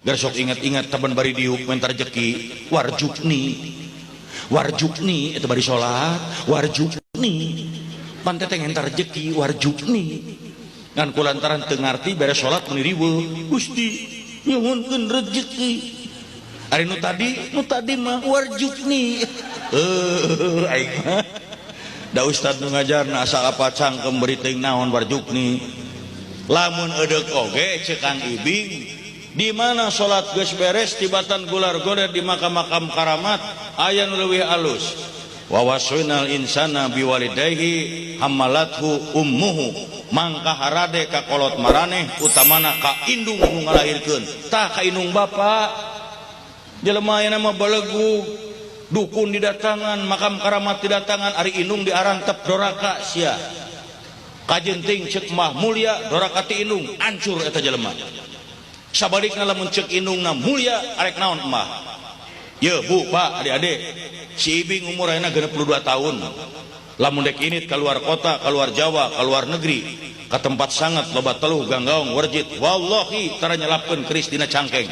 Gersok ingat-ingat taban bari diuk mentar rezeki warjukni itu bari salat warjukni panteteng entar rezeki warjukni ngan kulantaran teu ngarti beres salat meni riweuh Gusti nyuhunkeun rezeki ari nu tadi mah warjukni aing mah da ustad nu ngajarna asal apa cangkem beri teuing naon warjukni lamun eudeuh oge ceuk Kang Ibing di mana salat geus beres tibatan gular-gular di makam-makam karamat aya nu leuwih alus wa wasainal insana biwalidayhi hamalathu ummuhu mangka harade ka kolot maraneh utamana ka indung nu ngalahirkeun tah ka indung bapa jelema aya mah balegu dukun didatangan makam karamat didatangan ari indung diarantep doraka sia kajenting ceuk mah mulia doraka ti indung hancur eta jelema sabalikna lamun ceuk indungna mulia arek naon emah ye bu pak adik-adik si Ibing umur ayeuna 62 tahun lamun dek init keluar kota keluar Jawa keluar negeri ke tempat sangat loba teluh ganggaung warjit wallahi tara nyelapkeun keris dina cangkeng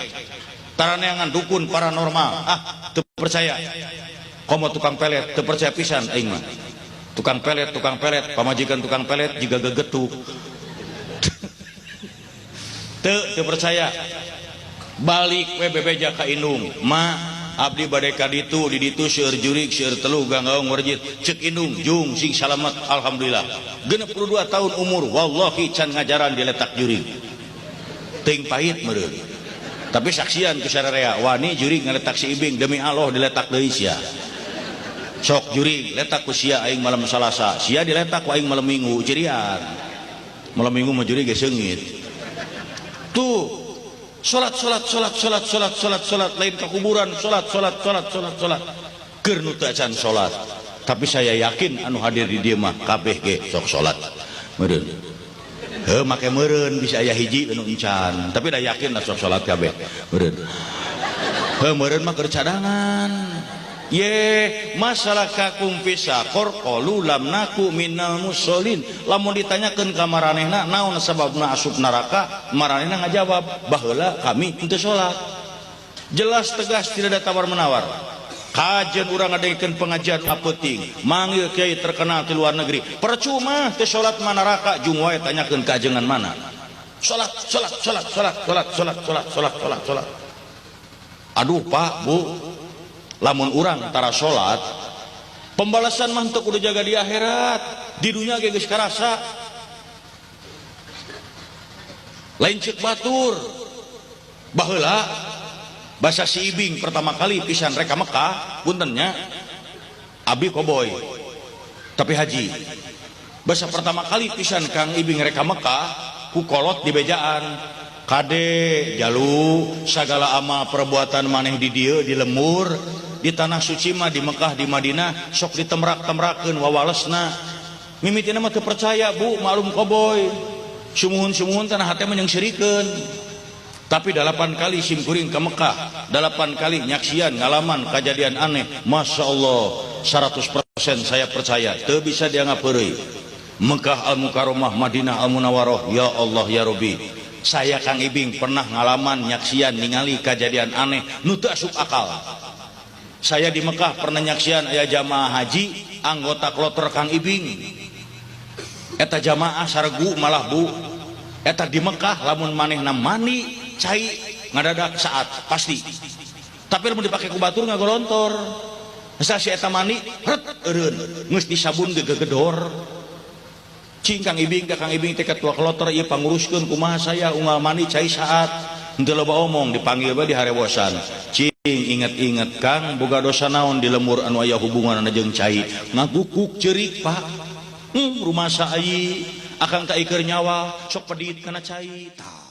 tara neangan dukun paranormal teu percaya komo tukang pelet teu percaya pisan aing mah tukang pelet pamajikan tukang pelet juga gegetuk teu percaya balik we bebeja ka indung ma abdi bade ka ditu di ditu seueur jurig seueur teluh ganggaung warjit ceuk indung jung sing salamet alhamdulillah 62 tahun umur wallahi can ngajaran diletak jurig teuing pahit meureun tapi saksian ku sararea wani jurig ngaletak si Ibing demi Allah diletak deui sia sok jurig letak ku sia aing malam Salasa sia diletak ku aing malam Minggu cirian malam Minggu mah jurig geus seungit tuh salat lain ke kuburan salat keur nu teu acan salat tapi saya yakin anu hadir di dieu mah kabeh ge sok salat meureun heuh make meureun bisa aya hiji anu encan tapi da yakin da sok salat kabeh meureun heuh meureun mah keur cadangan ye masalah kakum fisaqor qalu lam naku minal musallin lamun ditanyakeun ka maranehna naon sababna asup neraka maranehna ngajawab baheula kami henteu salat jelas tegas tidak ada tawar menawar kajen urang ngadengekeun pengajian apeuting manggil kiai terkenal di luar negeri percuma teu salat mah neraka jung wae tanyakeun ka ajengan mana salat aduh Pak Bu lamun urang tara salat pembalasan mah teu kudu jaga di akhirat di dunia ge geus karasa lain ceuk batur baheula basa si Ibing pertama kali pisan reka Mekah puntennya abdi koboy tapi haji basa pertama kali pisan Kang Ibing reka Mekah ku kolot di bejaan kade jalu sagala amal perbuatan maneh di dieu di lemur di tanah suci mah di Mekah di Madinah sok ditemrak-temrakeun wawalesna mimitina mah teu percaya Bu maklum koboy sumuhun tanah hate mah yang sirikeun tapi 8 kali simkuring ke Mekah 8 kali nyaksian ngalaman kejadian aneh Masya Allah 100% saya percaya teu bisa dianggap heureuy Mekah Al-Mukarramah Madinah Al-Munawwarah ya Allah ya Rabbi saya Kang Ibing pernah ngalaman nyaksian ningali kejadian aneh nu teu asup akal saya di Mekah pernah nyaksian aya jamaah haji anggota kloter Kang Ibing eta jamaah saregu malah Bu eta di Mekah lamun manehna mani cai ngadadak saat pasti tapi lamun dipake ku batur ngagolontor asa si eta mani hret eureun geus disabun gegedor cing Kang Ibing teh ketua kloter ieu panguruskeun kumaha saya unggal mani cai saat henteu loba omong dipanggil bae di harewosan cing inget-inget Kang boga dosa naon di lemur anu aya hubunganna jeung cai ngagukuk ceurik Pak rumah saai akang tak ikeur nyawa sok pedit kana cai tah